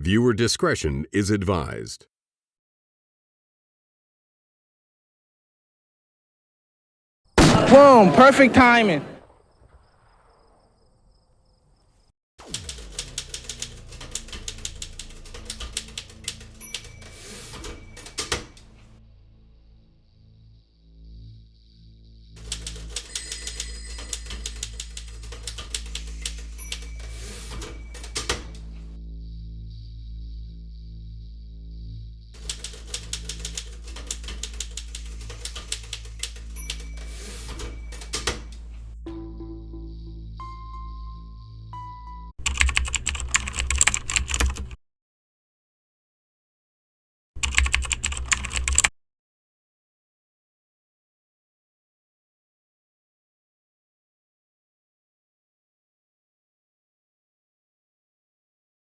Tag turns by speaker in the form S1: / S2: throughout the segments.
S1: Viewer discretion is advised.
S2: Boom, perfect timing.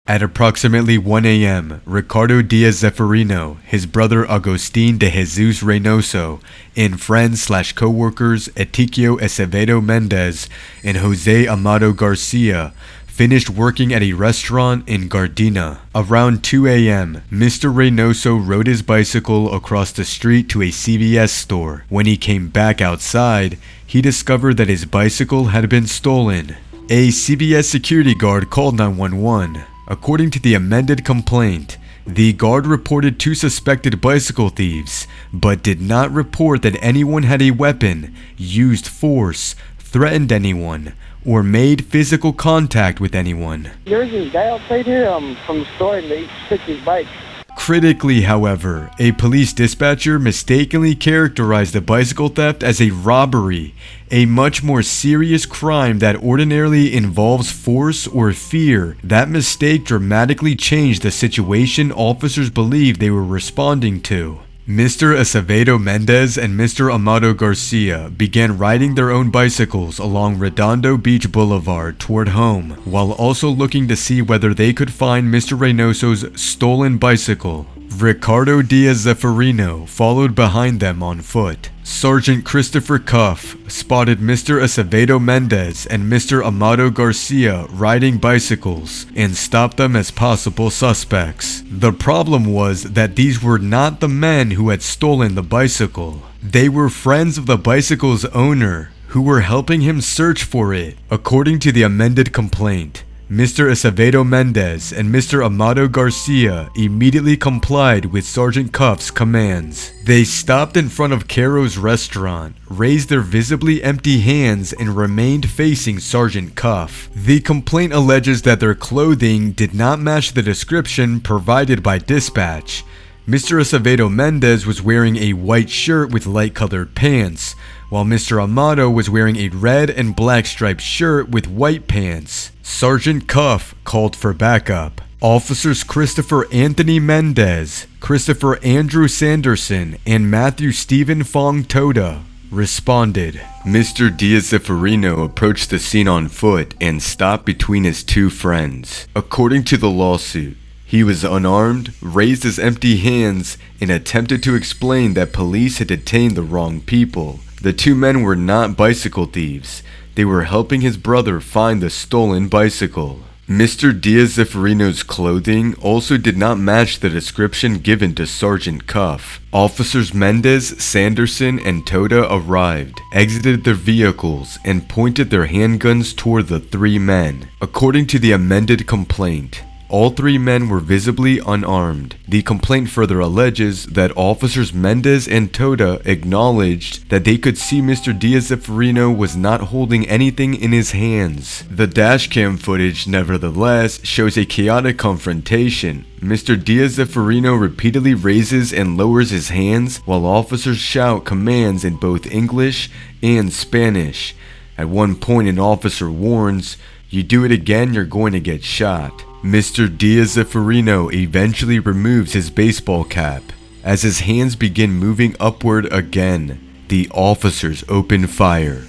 S3: At approximately 1 a.m., Ricardo Diaz-Zeferino, his brother Agustin de Jesus Reynoso, and friends/co-workers Etiquio Acevedo Mendez and Jose Amado Garcia finished working at a restaurant in Gardena. Around 2 a.m., Mr. Reynoso rode his bicycle across the street to a CVS store. When he came back outside, he discovered that his bicycle had been stolen. A CVS security guard called 911. According to the amended complaint, the guard reported 2 suspected bicycle thieves, but did not report that anyone had a weapon, used force, threatened anyone, or made physical contact with anyone.
S2: There's this guy outside here from the store and he took his bike.
S3: Critically, however, a police dispatcher mistakenly characterized the bicycle theft as a robbery, a much more serious crime that ordinarily involves force or fear. That mistake dramatically changed the situation officers believed they were responding to. Mr. Acevedo Mendez and Mr. Amado Garcia began riding their own bicycles along Redondo Beach Boulevard toward home, while also looking to see whether they could find Mr. Reynoso's stolen bicycle. Ricardo Diaz-Zeferino followed behind them on foot. Sergeant Christopher Cuff spotted Mr. Acevedo Mendez and Mr. Amado Garcia riding bicycles and stopped them as possible suspects. The problem was that these were not the men who had stolen the bicycle. They were friends of the bicycle's owner who were helping him search for it. According to the amended complaint, Mr. Acevedo Mendez and Mr. Amado Garcia immediately complied with Sergeant Cuff's commands. They stopped in front of Caro's restaurant, raised their visibly empty hands, and remained facing Sergeant Cuff. The complaint alleges that their clothing did not match the description provided by dispatch. Mr. Acevedo Mendez was wearing a white shirt with light-colored pants, while Mr. Amado was wearing a red and black striped shirt with white pants. Sergeant Cuff called for backup. Officers Christopher Anthony Mendez, Christopher Andrew Sanderson, and Matthew Steven-Fong Toda responded. Mr. Diaz-Zeferino approached the scene on foot and stopped between his 2 friends. According to the lawsuit, he was unarmed, raised his empty hands, and attempted to explain that police had detained the wrong people. The 2 men were not bicycle thieves. They were helping his brother find the stolen bicycle. Mr. Diaz-Zeferino's clothing also did not match the description given to Sergeant Cuff. Officers Mendez, Sanderson, and Toda arrived, exited their vehicles, and pointed their handguns toward the 3 men. According to the amended complaint, all 3 men were visibly unarmed. The complaint further alleges that officers Mendez and Toda acknowledged that they could see Mr. Diaz-Zeferino was not holding anything in his hands. The dashcam footage, nevertheless, shows a chaotic confrontation. Mr. Diaz-Zeferino repeatedly raises and lowers his hands while officers shout commands in both English and Spanish. At one point, an officer warns, "You do it again, you're going to get shot." Mr. Diaz-Zeferino eventually removes his baseball cap. As his hands begin moving upward again, the officers open fire.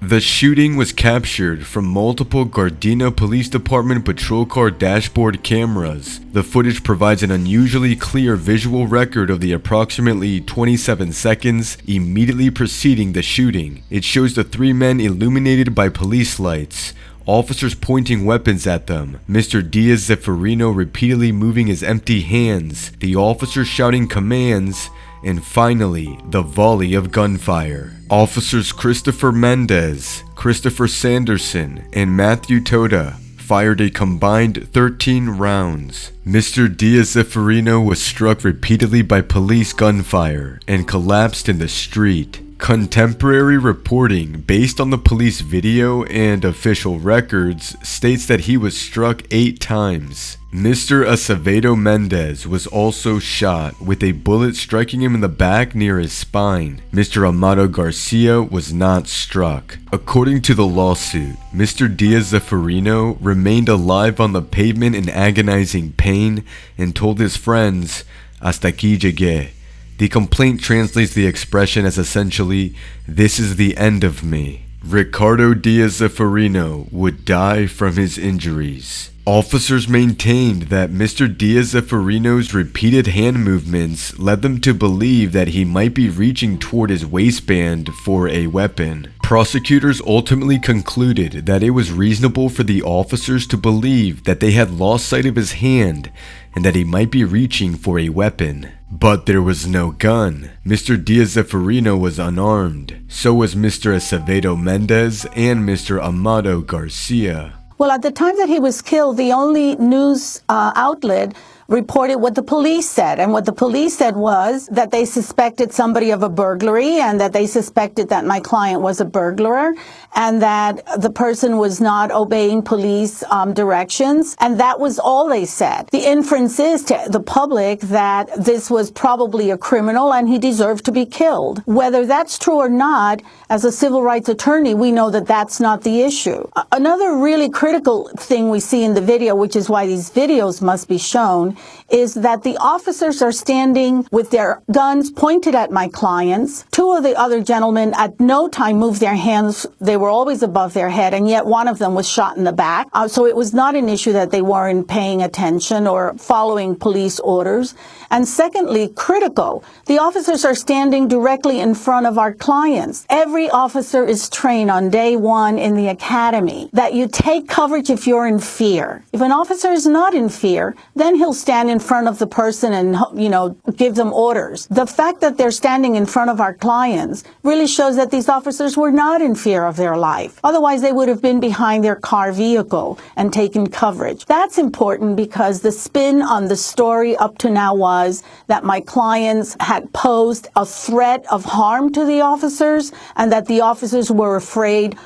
S3: The shooting was captured from multiple Gardena Police Department patrol car dashboard cameras. The footage provides an unusually clear visual record of the approximately 27 seconds immediately preceding the shooting. It shows the three men illuminated by police lights, officers pointing weapons at them, Mr. Diaz-Zeferino repeatedly moving his empty hands, the officers shouting commands, and finally, the volley of gunfire. Officers Christopher Mendez, Christopher Sanderson, and Matthew Toda fired a combined 13 rounds. Mr. Diaz-Zeferino was struck repeatedly by police gunfire and collapsed in the street. Contemporary reporting, based on the police video and official records, states that he was struck 8 times. Mr. Acevedo Mendez was also shot, with a bullet striking him in the back near his spine. Mr. Amado Garcia was not struck. According to the lawsuit, Mr. Diaz-Zeferino remained alive on the pavement in agonizing pain and told his friends, "Hasta aquí llegué." The complaint translates the expression as essentially, "This is the end of me." Ricardo Diaz-Zeferino would die from his injuries. Officers maintained that Mr. Diaz-Zeferino's repeated hand movements led them to believe that he might be reaching toward his waistband for a weapon. Prosecutors ultimately concluded that it was reasonable for the officers to believe that they had lost sight of his hand and that he might be reaching for a weapon. But there was no gun. Mr. Diaz-Zeferino was unarmed. So was Mr. Acevedo Mendez and Mr. Amado Garcia.
S4: Well, at the time that he was killed, the only news outlet reported what the police said. And what the police said was that they suspected somebody of a burglary and that they suspected that my client was a burglar and that the person was not obeying police directions. And that was all they said. The inference is to the public that this was probably a criminal and he deserved to be killed. Whether that's true or not, as a civil rights attorney, we know that that's not the issue. Another really critical thing we see in the video, which is why these videos must be shown, is that the officers are standing with their guns pointed at my clients. 2 of the other gentlemen at no time moved their hands. They were always above their head, and yet one of them was shot in the back. So it was not an issue that they weren't paying attention or following police orders. And secondly, critical, the officers are standing directly in front of our clients. Every officer is trained on day 1 in the academy that you take coverage if you're in fear. If an officer is not in fear, then he'll stand in front of the person and, give them orders. The fact that they're standing in front of our clients really shows that these officers were not in fear of their life. Otherwise, they would have been behind their car vehicle and taken coverage. That's important because the spin on the story up to now was that my clients had posed a threat of harm to the officers and that the officers were afraid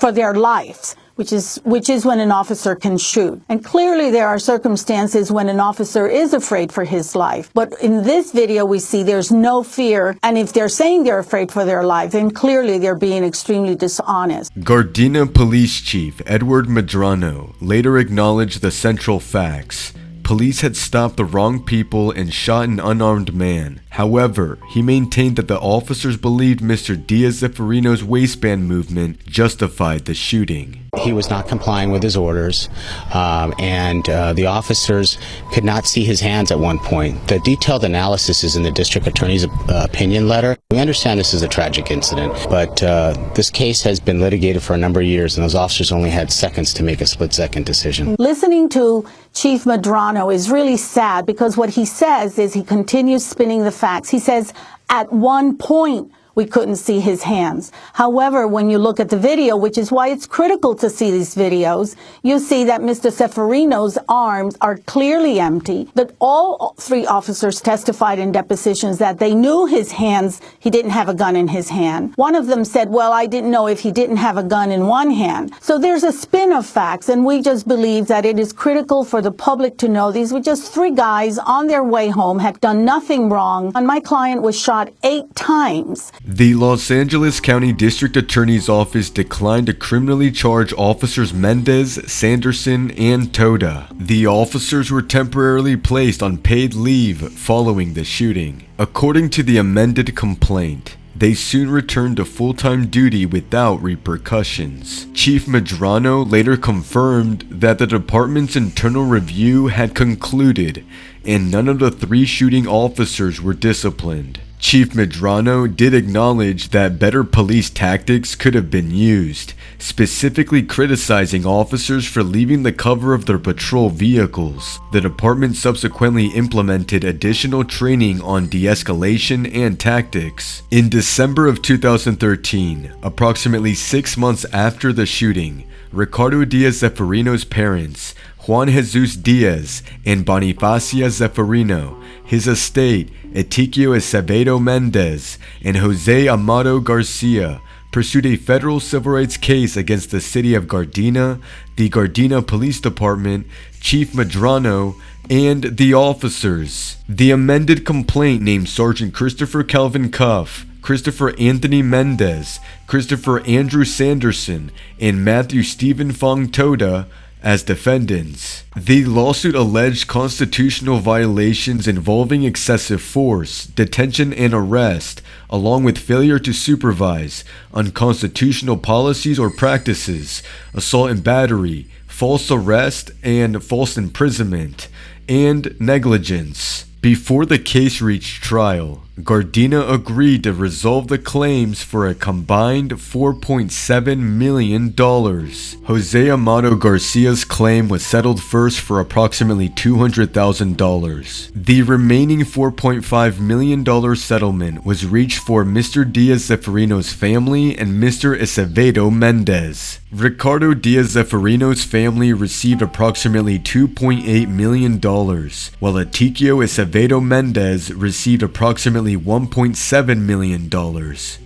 S4: for their lives. Which is when an officer can shoot. And clearly there are circumstances when an officer is afraid for his life. But in this video we see there's no fear, and if they're saying they're afraid for their life, then clearly they're being extremely dishonest.
S3: Gardena Police Chief Edward Medrano later acknowledged the central facts. Police had stopped the wrong people and shot an unarmed man. However, he maintained that the officers believed Mr. Diaz-Zeferino's waistband movement justified the shooting.
S5: He was not complying with his orders, and the officers could not see his hands at one point. The detailed analysis is in the district attorney's opinion letter. We understand this is a tragic incident, but this case has been litigated for a number of years, and those officers only had seconds to make a split-second decision.
S4: Listening to Chief Medrano is really sad because what he says is he continues spinning the facts. He says, at one point, we couldn't see his hands. However, when you look at the video, which is why it's critical to see these videos, you see that Mr. Zeferino's arms are clearly empty, that all 3 officers testified in depositions that they knew his hands, he didn't have a gun in his hand. One of them said, well, I didn't know if he didn't have a gun in one hand. So there's a spin of facts, and we just believe that it is critical for the public to know these were just 3 guys on their way home, had done nothing wrong, and my client was shot 8 times.
S3: The Los Angeles County District Attorney's Office declined to criminally charge officers Mendez, Sanderson, and Toda. The officers were temporarily placed on paid leave following the shooting. According to the amended complaint, They soon returned to full-time duty without repercussions. Chief Medrano later confirmed that the department's internal review had concluded and none of the 3 shooting officers were disciplined. Chief Medrano did acknowledge that better police tactics could have been used, specifically criticizing officers for leaving the cover of their patrol vehicles. The department subsequently implemented additional training on de-escalation and tactics. In December of 2013, approximately 6 months after the shooting, Ricardo Diaz-Zeferino's parents, Juan Jesus Diaz and Bonifacia Zeferino, his estate, Etiquio Acevedo Mendez, and Jose Amado Garcia, pursued a federal civil rights case against the city of Gardena, the Gardena Police Department, Chief Medrano, and the officers. The amended complaint named Sergeant Christopher Calvin Cuff, Christopher Anthony Mendez, Christopher Andrew Sanderson, and Matthew Steven-Fong Toda as defendants. The lawsuit alleged constitutional violations involving excessive force, detention and arrest, along with failure to supervise, unconstitutional policies or practices, assault and battery, false arrest and false imprisonment, and negligence. Before the case reached trial, Gardena agreed to resolve the claims for a combined $4.7 million. Jose Amado Garcia's claim was settled first for approximately $200,000. The remaining $4.5 million settlement was reached for Mr. Diaz-Zeferino's family and Mr. Acevedo Mendez. Ricardo Diaz-Zeferino's family received approximately $2.8 million, while Etiquio Acevedo Mendez received approximately $1.7 million.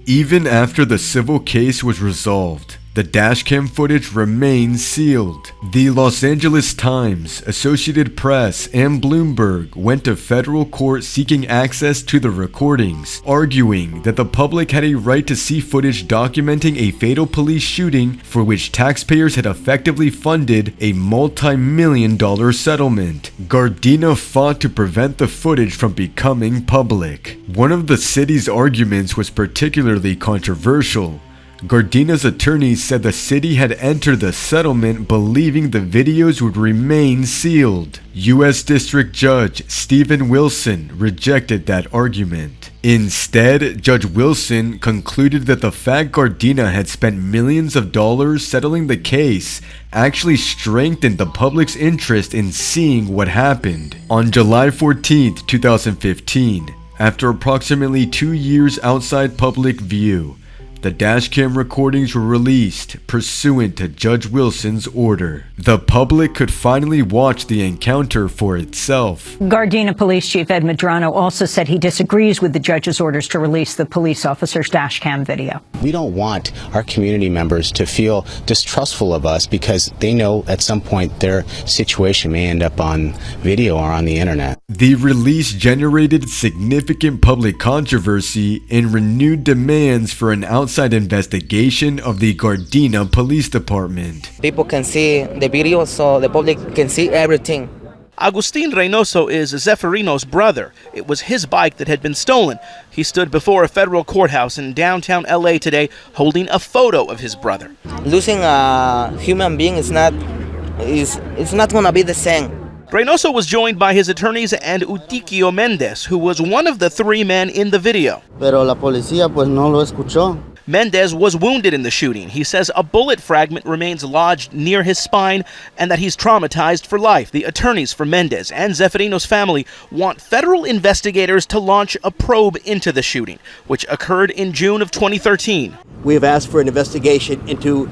S3: Even after the civil case was resolved, the dashcam footage remains sealed. The Los Angeles Times, Associated Press, and Bloomberg went to federal court seeking access to the recordings, arguing that the public had a right to see footage documenting a fatal police shooting for which taxpayers had effectively funded a multi-million-dollar settlement. Gardena fought to prevent the footage from becoming public. One of the city's arguments was particularly controversial. Gardena's attorneys said the city had entered the settlement believing the videos would remain sealed. U.S. District Judge Stephen Wilson rejected that argument. Instead, Judge Wilson concluded that the fact Gardena had spent millions of dollars settling the case actually strengthened the public's interest in seeing what happened. On July 14, 2015, after approximately 2 years outside public view, the dashcam recordings were released pursuant to Judge Wilson's order. The public could finally watch the encounter for itself.
S6: Gardena Police Chief Ed Medrano also said he disagrees with the judge's orders to release the police officer's dashcam video.
S5: We don't want our community members to feel distrustful of us because they know at some point their situation may end up on video or on the internet.
S3: The release generated significant public controversy and renewed demands for an outside investigation of the Gardena Police Department.
S7: People can see the video, so the public can see everything.
S8: Agustin Reynoso is Zeferino's brother. It was his bike that had been stolen. He stood before a federal courthouse in downtown LA today holding a photo of his brother.
S7: Losing a human being is not going to be the same.
S8: Reynoso was joined by his attorneys and Etiquio Mendez, who was one of the 3 men in the video.
S9: Pero la policía pues no lo escuchó.
S8: Mendez was wounded in the shooting. He says a bullet fragment remains lodged near his spine and that he's traumatized for life. The attorneys for Mendez and Zeferino's family want federal investigators to launch a probe into the shooting, which occurred in June of 2013.
S10: We have asked for an investigation into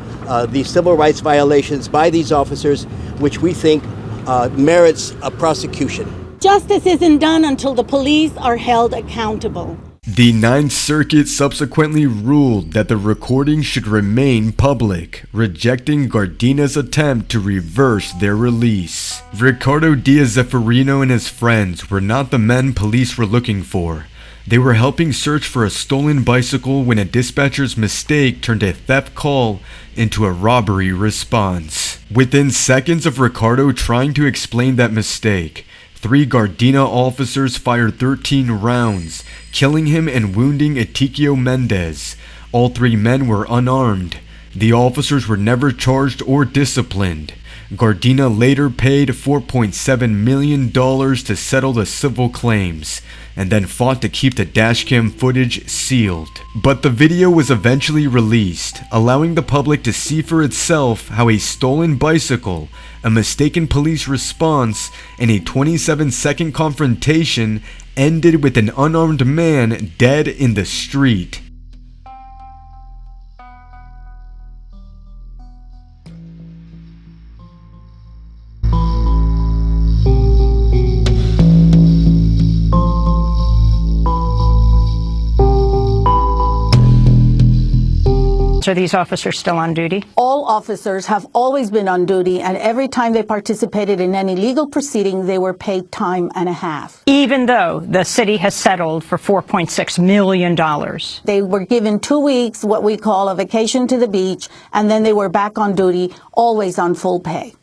S10: the civil rights violations by these officers, which we think merits a prosecution.
S4: Justice isn't done until the police are held accountable.
S3: The Ninth Circuit subsequently ruled that the recording should remain public, rejecting Gardena's attempt to reverse their release. Ricardo Diaz-Zeferino and his friends were not the men police were looking for. They were helping search for a stolen bicycle when a dispatcher's mistake turned a theft call into a robbery response. Within seconds of Ricardo trying to explain that mistake, 3 Gardena officers fired 13 rounds, killing him and wounding Etikio Mendez. All 3 men were unarmed. The officers were never charged or disciplined. Gardena later paid $4.7 million to settle the civil claims, and then fought to keep the dashcam footage sealed. But the video was eventually released, allowing the public to see for itself how a stolen bicycle, a mistaken police response, and a 27-second confrontation ended with an unarmed man dead in the street.
S6: Are these officers still on duty?
S4: All officers have always been on duty, and every time they participated in any legal proceeding, they were paid time and a half.
S6: Even though the city has settled for $4.6 million.
S4: They were given 2 weeks, what we call a vacation to the beach, and then they were back on duty, always on full pay.